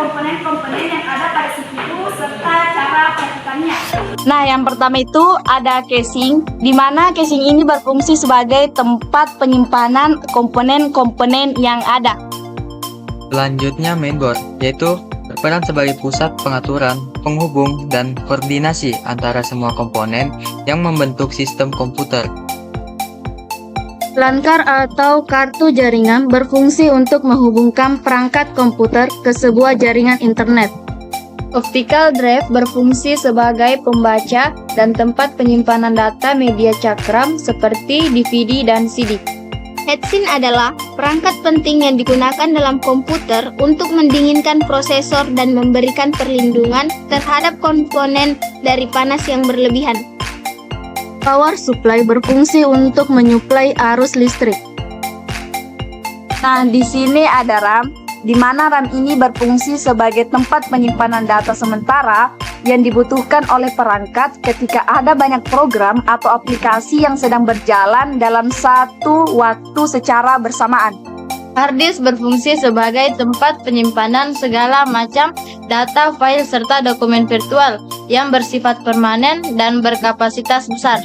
komponen-komponen yang ada pada CPU serta cara pelakukannya. Nah, yang pertama itu ada casing, di mana casing ini berfungsi sebagai tempat penyimpanan komponen-komponen yang ada. Selanjutnya mainboard, yaitu berperan sebagai pusat pengaturan, penghubung, dan koordinasi antara semua komponen yang membentuk sistem komputer. LAN card atau kartu jaringan berfungsi untuk menghubungkan perangkat komputer ke sebuah jaringan internet. Optical drive berfungsi sebagai pembaca dan tempat penyimpanan data media cakram seperti DVD dan CD. Heatsink adalah perangkat penting yang digunakan dalam komputer untuk mendinginkan prosesor dan memberikan perlindungan terhadap komponen dari panas yang berlebihan. Power supply berfungsi untuk menyuplai arus listrik. Nah, di sini ada RAM, di mana RAM ini berfungsi sebagai tempat penyimpanan data sementara yang dibutuhkan oleh perangkat ketika ada banyak program atau aplikasi yang sedang berjalan dalam satu waktu secara bersamaan. Hard disk berfungsi sebagai tempat penyimpanan segala macam data, file, serta dokumen virtual yang bersifat permanen dan berkapasitas besar.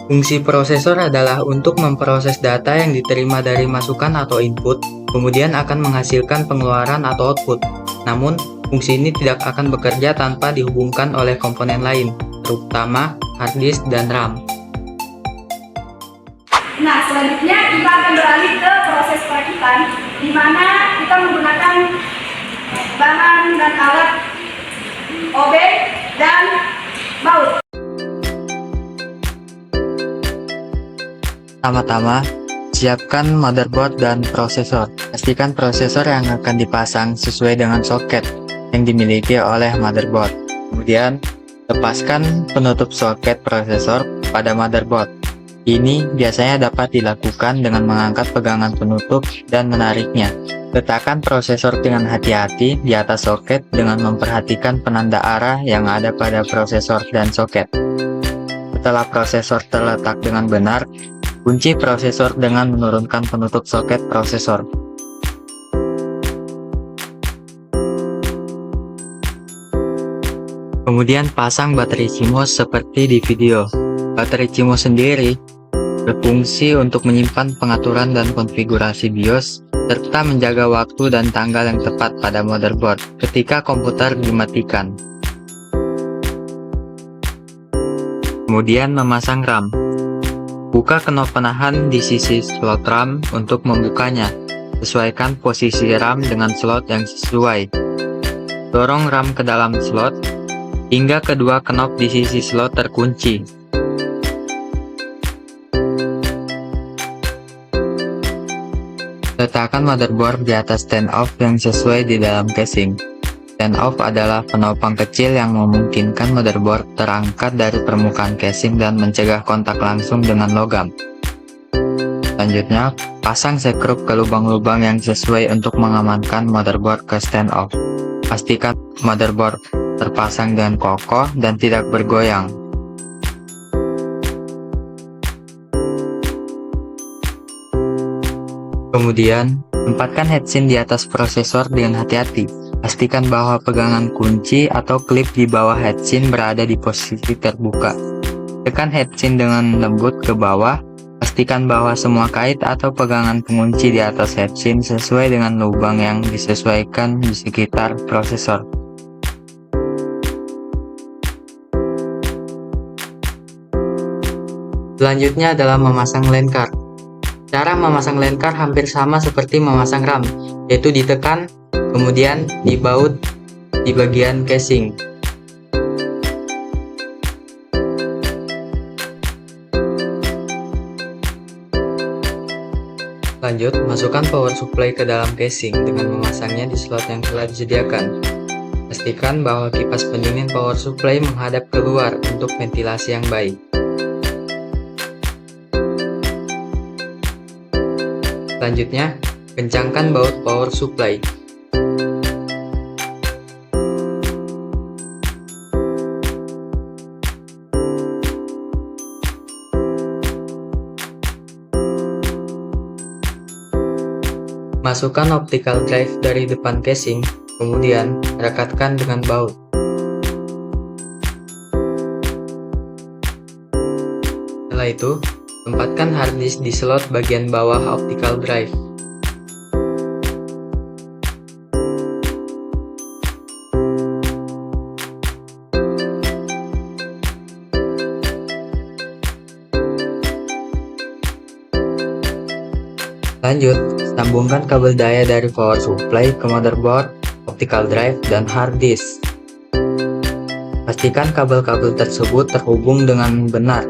Fungsi prosesor adalah untuk memproses data yang diterima dari masukan atau input, kemudian akan menghasilkan pengeluaran atau output. Namun, fungsi ini tidak akan bekerja tanpa dihubungkan oleh komponen lain, terutama hard disk dan RAM. Nah, selanjutnya kita akan beralih ke proses perakitan, di mana kita menggunakan bahan dan alat obeng dan baut. Pertama-tama, siapkan motherboard dan prosesor. Pastikan prosesor yang akan dipasang sesuai dengan soket yang dimiliki oleh motherboard. Kemudian, lepaskan penutup soket prosesor pada motherboard. Ini biasanya dapat dilakukan dengan mengangkat pegangan penutup dan menariknya. Letakkan prosesor dengan hati-hati di atas soket dengan memperhatikan penanda arah yang ada pada prosesor dan soket. Setelah prosesor terletak dengan benar, kunci prosesor dengan menurunkan penutup soket prosesor. Kemudian pasang baterai CMOS seperti di video. Baterai CMOS sendiri berfungsi untuk menyimpan pengaturan dan konfigurasi BIOS, serta menjaga waktu dan tanggal yang tepat pada motherboard ketika komputer dimatikan. Kemudian memasang RAM. Buka knop penahan di sisi slot RAM untuk membukanya. Sesuaikan posisi RAM dengan slot yang sesuai. Dorong RAM ke dalam slot hingga kedua knop di sisi slot terkunci. Letakkan motherboard di atas stand-off yang sesuai di dalam casing. Stand-off adalah penopang kecil yang memungkinkan motherboard terangkat dari permukaan casing dan mencegah kontak langsung dengan logam. Selanjutnya, pasang sekrup ke lubang-lubang yang sesuai untuk mengamankan motherboard ke stand-off. Pastikan motherboard terpasang dengan kokoh dan tidak bergoyang. Kemudian, tempatkan heatsink di atas prosesor dengan hati-hati. Pastikan bahwa pegangan kunci atau klip di bawah heatsink berada di posisi terbuka. Tekan heatsink dengan lembut ke bawah. Pastikan bahwa semua kait atau pegangan pengunci di atas heatsink sesuai dengan lubang yang disesuaikan di sekitar prosesor. Selanjutnya adalah memasang LAN card. Cara memasang LAN card hampir sama seperti memasang RAM, yaitu ditekan, kemudian dibaut di bagian casing. Lanjut, masukkan power supply ke dalam casing dengan memasangnya di slot yang telah disediakan. Pastikan bahwa kipas pendingin power supply menghadap keluar untuk ventilasi yang baik. Selanjutnya, kencangkan baut power supply. Masukkan optical drive dari depan casing, Kemudian, rekatkan dengan baut. Setelah itu, tempatkan hard disk di slot bagian bawah optical drive. Lanjut, sambungkan kabel daya dari power supply ke motherboard, optical drive, dan hard disk. Pastikan kabel-kabel tersebut terhubung dengan benar.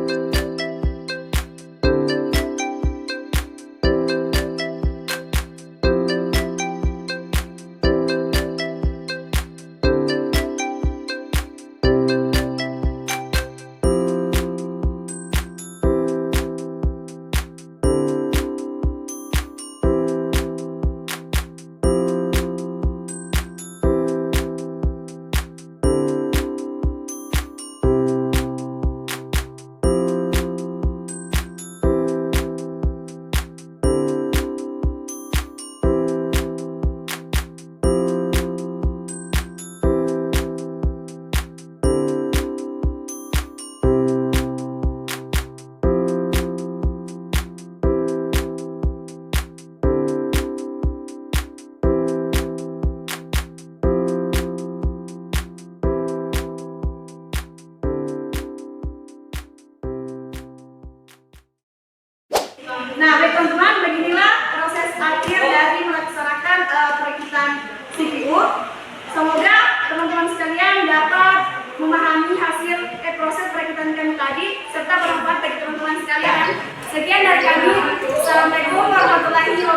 Nah, baik teman-teman, beginilah proses akhir dari melaksanakan perakitan CPU. Semoga teman-teman sekalian dapat memahami hasil proses perakitan kami tadi serta bermanfaat bagi teman-teman sekalian. Sekian dari kami. Assalamualaikum warahmatullahi wabarakatuh.